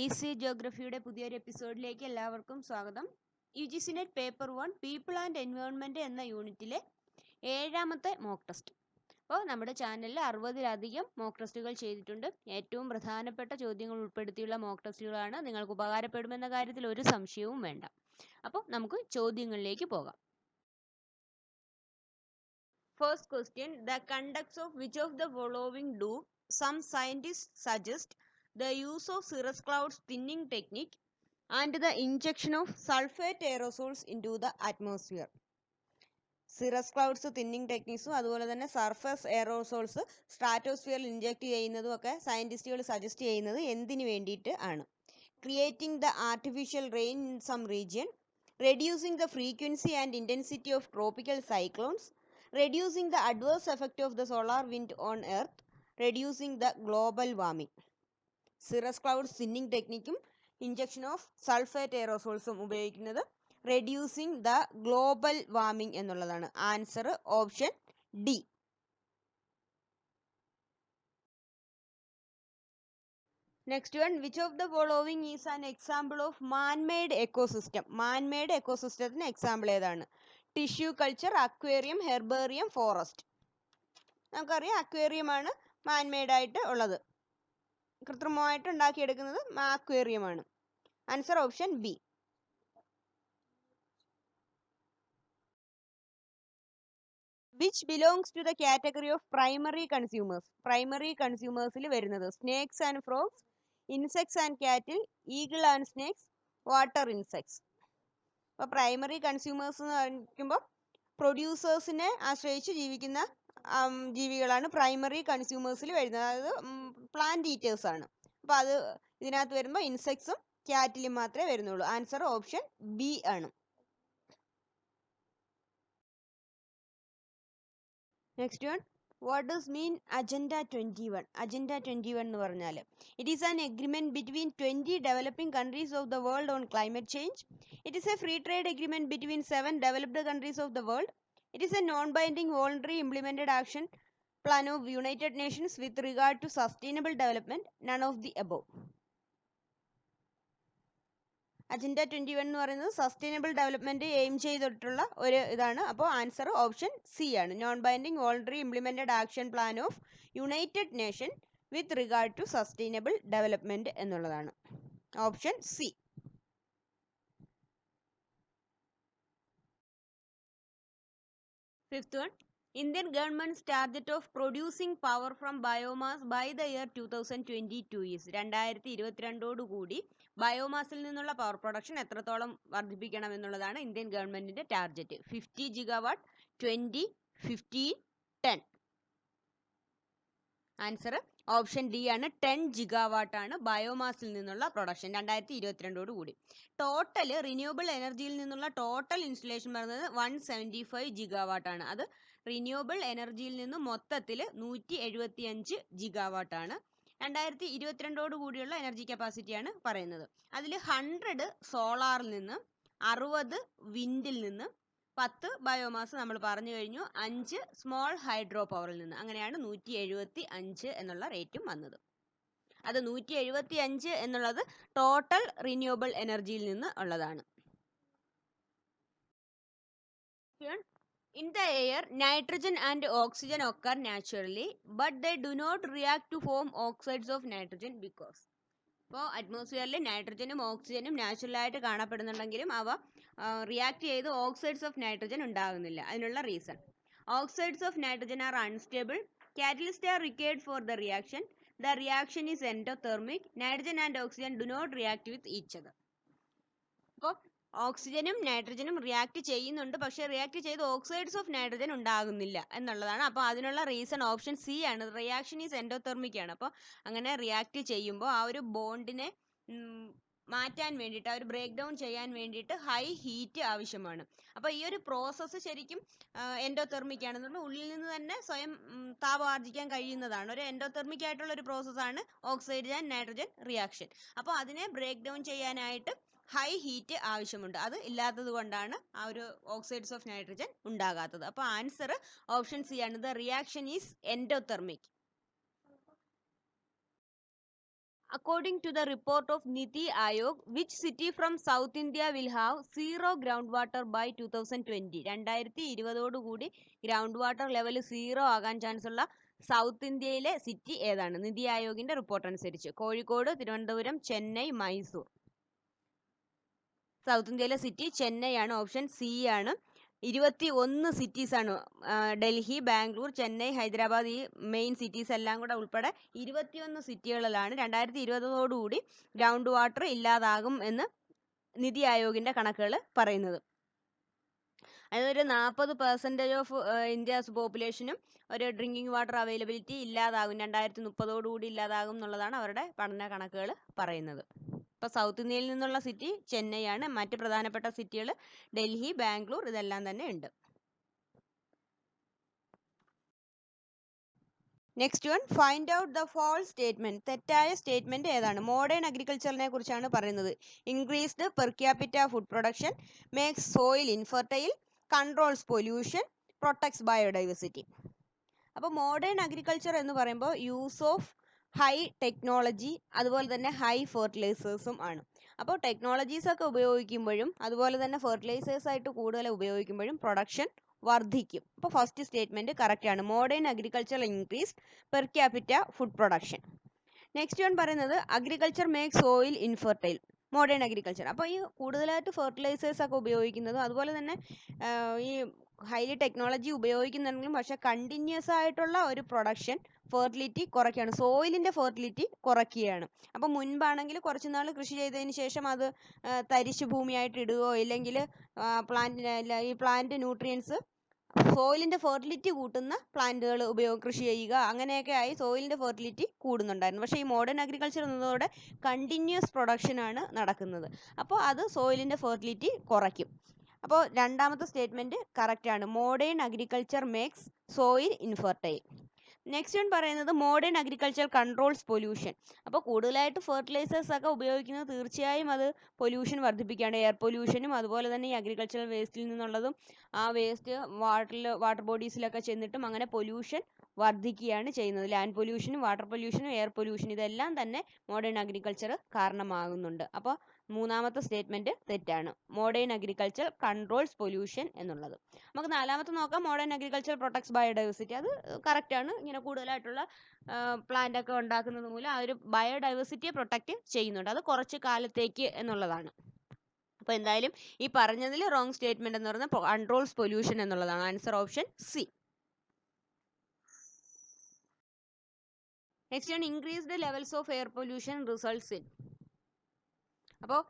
Easy ജിയോഗ്രഫിയുടെ പുതിയൊരു എപ്പിസോഡിലേക്ക് എല്ലാവർക്കും സ്വാഗതം. UGC net paper 1 people and environment എന്ന യൂണിറ്റിലെ 7ാമത്തെ മോക്ക് ടെസ്റ്റ്. അപ്പോൾ നമ്മുടെ ചാനലിൽ 60-ലധികം മോക്ക് ടെസ്റ്റുകൾ ചെയ്തിട്ടുണ്ട്. ഏറ്റവും പ്രധാനപ്പെട്ട ചോദ്യങ്ങൾ ഉൾപ്പെടുത്തിയുള്ള മോക്ക് ടെസ്റ്റുകളാണ്. നിങ്ങൾക്ക് ഉപകാരപ്പെടുമെന്ന കാര്യത്തിൽ ഒരു സംശയവും വേണ്ട. അപ്പോൾ നമുക്ക് ചോദ്യങ്ങളിലേക്ക് പോകാം. First question, the conducts of which of the following do some scientists suggest the use of cirrus clouds thinning technique and the injection of sulfate aerosols into the atmosphere. Cirrus clouds thinning ടെക്നിക്സും അതുപോലെ തന്നെ surface aerosols സ്ട്രാറ്റോസ്ഫിയറിൽ inject ചെയ്യുന്നതും ഒക്കെ സയൻറ്റിസ്റ്റുകൾ suggest ചെയ്യുന്നത് എന്തിനു വേണ്ടിയിട്ട് ആണ്? Creating the artificial rain in some region, reducing the frequency and intensity of tropical cyclones, reducing the adverse effect of the solar wind on earth, reducing the global warming. Cirrus clouds thinning ടെക്നിക്കും injection of sulphate എയറോസോൾസും ഉപയോഗിക്കുന്നത് reducing the global warming എന്നുള്ളതാണ്. Answer option D. Next one, which of the following is an example of manmade ecosystem? Manmade എക്കോസിസ്റ്റത്തിന് example ഏതാണ്? Tissue culture, aquarium, herbarium, forest. നമുക്കറിയാം അക്വേറിയമാണ് manmade ആയിട്ട് ഉള്ളത്. കൃത്രിമമായിട്ട് ഉണ്ടാക്കിയെടുക്കുന്നത് അക്വേറിയമാണ്. Answer option B. Which belongs to the category of primary consumers? Primary കൺസ്യൂമേഴ്സിൽ വരുന്നത് snakes and frogs, insects and cattle, eagle and snakes, water insects. അപ്പോൾ പ്രൈമറി കൺസ്യൂമേഴ്സ് എന്ന് പറയുമ്പോൾ പ്രൊഡ്യൂസേഴ്സിനെ ആശ്രയിച്ച് ജീവിക്കുന്ന ജീവികളാണ് പ്രൈമറി കൺസ്യൂമേഴ്സിൽ വരുന്നത്. അതായത് പ്ലാന്റ് ഈറ്റേഴ്സ് ആണ്. അപ്പോൾ അത് ഇതിനകത്ത് വരുമ്പോൾ ഇൻസെക്ട്സും ക്യാറ്റിലും മാത്രമേ വരുന്നുള്ളൂ. ആൻസർ ഓപ്ഷൻ ബി ആണ്. Next one, what does mean agenda 21? Agenda 21 എന്ന് പറഞ്ഞാൽ it is an agreement between 20 developing countries of the world on climate change. It is A free trade agreement between 7 developed countries of the world. It is a non-binding voluntary implemented action plan of United Nations with regard to sustainable development. None of the above. Agenda 21 എന്ന് പറയുന്നത് sustainable development aim ചെയ്തിട്ടുള്ള ഒരു ഇതാണ്. അപ്പോൾ answer option C ആണ്. Non binding voluntary implemented action plan of United Nation with regard to sustainable development എന്നുള്ളതാണ്. Option C. Fifth one, Indian government's target of producing power from biomass by the year 2022 is 2022 കൂടി ബയോമാസിൽ നിന്നുള്ള power production എത്രത്തോളം വർദ്ധിപ്പിക്കണം എന്നുള്ളതാണ് Indian ഗവൺമെന്റിന്റെ target. 50 GW, 20, 15, 10. Answer option D ആണ്. 10 GW ആണ് ബയോമാസിൽ നിന്നുള്ള പ്രൊഡക്ഷൻ 2022 കൂടി. ടോട്ടൽ റിന്യൂവബിൾ എനർജിയിൽ നിന്നുള്ള ടോട്ടൽ ഇൻസ്റ്റലേഷൻ പറയുന്നത് 175 GW ആണ്. അത് റിന്യൂവബിൾ എനർജിയിൽ നിന്ന് മൊത്തത്തിൽ 175 GW ആണ്. 2022 കൂടിയുള്ള എനർജി കപ്പാസിറ്റിയാണ് പറയുന്നത്. അതിൽ 100 സോളാറിൽ നിന്ന്, 60 വിൻഡിൽ നിന്ന്, 10 ബയോമാസ് നമ്മൾ പറഞ്ഞു കഴിഞ്ഞു, 5 സ്മോൾ ഹൈഡ്രോ പവറിൽ നിന്ന്. അങ്ങനെയാണ് 175 എന്നുള്ള റേറ്റും വന്നത്. അത് 175 എന്നുള്ളത് ടോട്ടൽ റിന്യൂവബിൾ എനർജിയിൽ നിന്ന് ഉള്ളതാണ്. In the air, nitrogen and oxygen occur naturally, but they do not react to form oxides of nitrogen because. അപ്പോൾ അറ്റ്മോസ്ഫിയറിൽ നൈട്രജനും ഓക്സിജനും നാച്ചുറലായിട്ട് കാണപ്പെടുന്നുണ്ടെങ്കിലും അവ റിയാക്ട് ചെയ്ത് ഓക്സൈഡ്സ് ഓഫ് നൈട്രജൻ ഉണ്ടാകുന്നില്ല. അതിനുള്ള reason, oxides of nitrogen are unstable, catalyst are required for the reaction, the reaction is endothermic, nitrogen and oxygen do not react with each other. അപ്പോൾ ഓക്സിജനും നൈട്രജനും react ചെയ്യുന്നുണ്ട്, പക്ഷെ റിയാക്ട് ചെയ്ത് oxides of nitrogen ഉണ്ടാകുന്നില്ല എന്നുള്ളതാണ്. അപ്പോൾ അതിനുള്ള റീസൺ ഓപ്ഷൻ സി ആണ്. റിയാക്ഷൻ ഈസ് എൻഡോതെർമിക് ആണ്. അപ്പോൾ അങ്ങനെ റിയാക്ട് ചെയ്യുമ്പോൾ ആ ഒരു ബോണ്ടിനെ മാറ്റാൻ വേണ്ടിയിട്ട്, ആ ഒരു ബ്രേക്ക് ഡൗൺ ചെയ്യാൻ വേണ്ടിയിട്ട് ഹൈ ഹീറ്റ് ആവശ്യമാണ്. അപ്പോൾ ഈ ഒരു പ്രോസസ്സ് ശരിക്കും എൻഡോതെർമിക് ആണെന്നുണ്ട്, ഉള്ളിൽ നിന്ന് തന്നെ സ്വയം താപം ആർജിക്കാൻ കഴിയുന്നതാണ്. ഒരു എൻഡോതെർമിക് ആയിട്ടുള്ള ഒരു പ്രോസസ്സാണ് ഓക്സൈഡ് ആൻഡ് നൈട്രജൻ റിയാക്ഷൻ. അപ്പോൾ അതിനെ ബ്രേക്ക് ഡൗൺ ചെയ്യാനായിട്ട് ഹൈ ഹീറ്റ് ആവശ്യമുണ്ട്. അത് ഇല്ലാത്തത് കൊണ്ടാണ് ആ ഒരു ഓക്സൈഡ്സ് ഓഫ് നൈട്രജൻ ഉണ്ടാകാത്തത്. അപ്പോൾ ആൻസർ ഓപ്ഷൻ സി ആണ്. The reaction is endothermic. According to the report of Niti Aayog, which city from South India will have zero groundwater by 2020? 2020 കൂടി ഗ്രൗണ്ട് വാട്ടർ ലെവൽ സീറോ ആകാൻ chance ഉള്ള south ഇന്ത്യയിലെ city ഏതാണ്? NITI ആയോഗിന്റെ report അനുസരിച്ച് Kozhikode, Thiruvananthapuram, Chennai, Mysore. South ഇന്ത്യയിലെ city Chennai ആണ്, option C ആണ്. 21 cities ആണ്. ഡൽഹി, ബാംഗ്ലൂർ, ചെന്നൈ, ഹൈദരാബാദ്, ഈ മെയിൻ സിറ്റീസ് എല്ലാം കൂടെ ഉൾപ്പെടെ 21 സിറ്റികളിലാണ് 2020 ഗ്രൗണ്ട് വാട്ടർ ഇല്ലാതാകും എന്ന് നിതി ആയോഗിന്റെ കണക്കുകൾ പറയുന്നത്. അതൊരു 40% ഓഫ് ഇന്ത്യസ് പോപ്പുലേഷനും ഒരു ഡ്രിങ്കിങ് വാട്ടർ അവൈലബിലിറ്റി ഇല്ലാതാകും, 2030 ഇല്ലാതാകും എന്നുള്ളതാണ് അവരുടെ പഠന കണക്കുകൾ പറയുന്നത്. ഇപ്പോൾ സൗത്ത് ഇന്ത്യയിൽ നിന്നുള്ള സിറ്റി ചെന്നൈ ആണ്. മറ്റ് പ്രധാനപ്പെട്ട സിറ്റികൾ ഡൽഹി, ബാംഗ്ലൂർ ഇതെല്ലാം തന്നെ ഉണ്ട്. Next one, find out the false statement. തെറ്റായ സ്റ്റേറ്റ്മെന്റ് ഏതാണ്? മോഡേൺ അഗ്രികൾച്ചറിനെ കുറിച്ചാണ് പറയുന്നത്. Increased per capita food production, makes soil infertile, controls pollution, protects biodiversity. അപ്പോൾ മോഡേൺ അഗ്രികൾച്ചർ എന്ന് പറയുമ്പോൾ യൂസ് ഓഫ് ഹൈ ടെക്നോളജി അതുപോലെ തന്നെ ഹൈ ഫെർട്ടിലൈസേഴ്സും ആണ്. അപ്പോൾ ടെക്നോളജീസ് ഒക്കെ ഉപയോഗിക്കുമ്പോഴും അതുപോലെ തന്നെ ഫെർട്ടിലൈസേഴ്സ് ആയിട്ട് കൂടുതൽ ഉപയോഗിക്കുമ്പോഴും പ്രൊഡക്ഷൻ വർദ്ധിക്കും. അപ്പോൾ ഫസ്റ്റ് സ്റ്റേറ്റ്മെന്റ് കറക്റ്റ് ആണ്. Modern agriculture increase per capita food production. Next one പറയുന്നത് agriculture make soil infertile. Modern agriculture അപ്പോൾ ഈ കൂടുതലായിട്ട് ഫെർട്ടിലൈസേഴ്സ് ഒക്കെ ഉപയോഗിക്കുന്നതും അതുപോലെ തന്നെ ഈ ഹൈലി ടെക്നോളജി ഉപയോഗിക്കുന്നുണ്ടെങ്കിലും പക്ഷെ കണ്ടിന്യൂസ് ആയിട്ടുള്ള ഒരു പ്രൊഡക്ഷൻ ഫെർട്ടിലിറ്റി കുറയ്ക്കുകയാണ്, സോയിലിൻ്റെ ഫെർട്ടിലിറ്റി കുറയ്ക്കുകയാണ്. അപ്പോൾ മുൻപാണെങ്കിൽ കുറച്ച് നാൾ കൃഷി ചെയ്തതിന് ശേഷം അത് തരിശ് ഭൂമിയായിട്ട് ഇടുകയോ ഇല്ലെങ്കിൽ ഈ പ്ലാന്റ് ന്യൂട്രിയൻസ് സോയിലിൻ്റെ ഫെർട്ടിലിറ്റി കൂട്ടുന്ന പ്ലാന്റുകൾ കൃഷി ചെയ്യുക, അങ്ങനെയൊക്കെ ആയി സോയിലിൻ്റെ ഫെർട്ടിലിറ്റി കൂടുന്നുണ്ടായിരുന്നു. പക്ഷേ ഈ മോഡേൺ അഗ്രികൾച്ചർ എന്നതോടെ കണ്ടിന്യൂസ് പ്രൊഡക്ഷനാണ് നടക്കുന്നത്. അപ്പോൾ അത് സോയിലിൻ്റെ ഫെർട്ടിലിറ്റി കുറയ്ക്കും. അപ്പോൾ രണ്ടാമത്തെ സ്റ്റേറ്റ്മെൻറ്റ് കറക്റ്റ് ആണ്. Modern agriculture makes soil infertile. Next one പറയുന്നത് മോഡേൺ അഗ്രികൾച്ചർ കൺട്രോൾസ് പൊല്യൂഷൻ. അപ്പോൾ കൂടുതലായിട്ട് ഫെർട്ടിലൈസേഴ്സ് ഒക്കെ ഉപയോഗിക്കുന്നത് തീർച്ചയായും അത് പൊല്യൂഷൻ വർദ്ധിപ്പിക്കുകയാണ്. എയർ പൊല്യൂഷനും അതുപോലെ തന്നെ ഈ അഗ്രികൾച്ചറൽ വേസ്റ്റിൽ നിന്നുള്ളതും ആ വേസ്റ്റ് വാട്ടർ ബോഡീസിലൊക്കെ ചെന്നിട്ടും അങ്ങനെ പൊല്യൂഷൻ വർദ്ധിക്കുകയാണ് ചെയ്യുന്നത്. ലാൻഡ് പൊല്യൂഷനും വാട്ടർ പൊല്യൂഷനും എയർ പൊല്യൂഷനും ഇതെല്ലാം തന്നെ മോഡേൺ അഗ്രികൾച്ചർ കാരണമാകുന്നുണ്ട്. അപ്പോൾ മൂന്നാമത്തെ സ്റ്റേറ്റ്മെൻറ്റ് തെറ്റാണ്. മോഡേൺ അഗ്രികൾച്ചർ കൺട്രോൾസ് പൊല്യൂഷൻ എന്നുള്ളത്. നമുക്ക് നാലാമത്തെ നോക്കാം. Modern agriculture protects biodiversity. അത് കറക്റ്റാണ്. ഇങ്ങനെ കൂടുതലായിട്ടുള്ള പ്ലാന്റ് ഒക്കെ ഉണ്ടാക്കുന്നത് മൂലം ആ ഒരു ബയോഡൈവേഴ്സിറ്റിയെ പ്രൊട്ടക്റ്റ് ചെയ്യുന്നുണ്ട്. അത് കുറച്ച് കാലത്തേക്ക് എന്നുള്ളതാണ്. അപ്പോൾ എന്തായാലും ഈ പറഞ്ഞതിൽ റോങ് സ്റ്റേറ്റ്മെന്റ് എന്ന് പറയുന്നത് കൺട്രോൾസ് പൊല്യൂഷൻ എന്നുള്ളതാണ്. Answer option C. നെക്സ്റ്റ് ആണ് increased levels of air pollution results in. അപ്പോൾ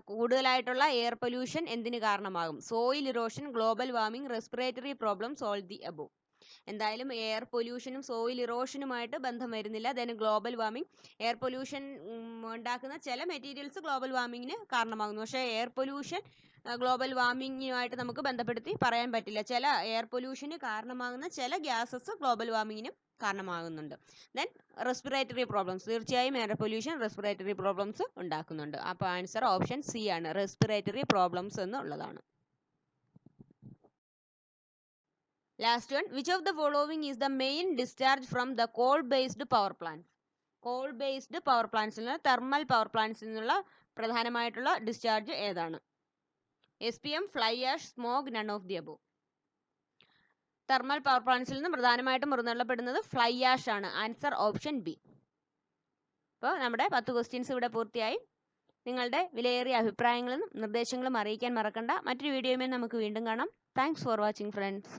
കൂടുതലായിട്ടുള്ള എയർ പൊല്യൂഷൻ എന്തിന് കാരണമാകും? Soil erosion, global warming, respiratory problems, all the above. എന്തായാലും എയർ പൊല്യൂഷനും സോയിൽ ഇറോഷനുമായിട്ട് ബന്ധം വരുന്നില്ല. Then global warming, air pollution ഉണ്ടാക്കുന്ന ചില മെറ്റീരിയൽസ് ഗ്ലോബൽ വാർമിങ്ങിന് കാരണമാകുന്നു. പക്ഷേ എയർ പൊല്യൂഷൻ ഗ്ലോബൽ വാർമിങ്ങുമായിട്ട് നമുക്ക് ബന്ധപ്പെടുത്തി പറയാൻ പറ്റില്ല. ചില എയർ പൊല്യൂഷന് കാരണമാകുന്ന ചില ഗ്യാസസ് ഗ്ലോബൽ വാർമിങ്ങിനും കാരണമാകുന്നുണ്ട്. ദെൻ റെസ്പിറേറ്ററി പ്രോബ്ലംസ്, തീർച്ചയായും എയർ പൊല്യൂഷൻ റെസ്പിറേറ്ററി പ്രോബ്ലംസ് ഉണ്ടാക്കുന്നുണ്ട്. അപ്പോൾ ആൻസർ ഓപ്ഷൻ സി ആണ്, റെസ്പിറേറ്ററി പ്രോബ്ലംസ് എന്നുള്ളതാണ്. Last one, which of the following is the main discharge from the coal based power plant. Coal based power പ്ലാന്റ്സിൽ നിന്ന്, thermal power പ്ലാന്റ്സിൽ നിന്നുള്ള പ്രധാനമായിട്ടുള്ള ഡിസ്ചാർജ് ഏതാണ്? SPM, fly ash, smog, none of the above. Thermal power പ്ലാന്റ്സിൽ നിന്ന് പ്രധാനമായിട്ടും പുറന്തള്ളപ്പെടുന്നത് ഫ്ലൈ ആഷ് ആണ്. Answer option B. അപ്പോൾ നമ്മുടെ 10 ക്വസ്റ്റ്യൻസ് ഇവിടെ പൂർത്തിയായി. നിങ്ങളുടെ വിലയേറിയ അഭിപ്രായങ്ങളും നിർദ്ദേശങ്ങളും അറിയിക്കാൻ മറക്കണ്ട. മറ്റൊരു വീഡിയോയുമായി നമുക്ക് വീണ്ടും കാണാം. Thanks for watching friends.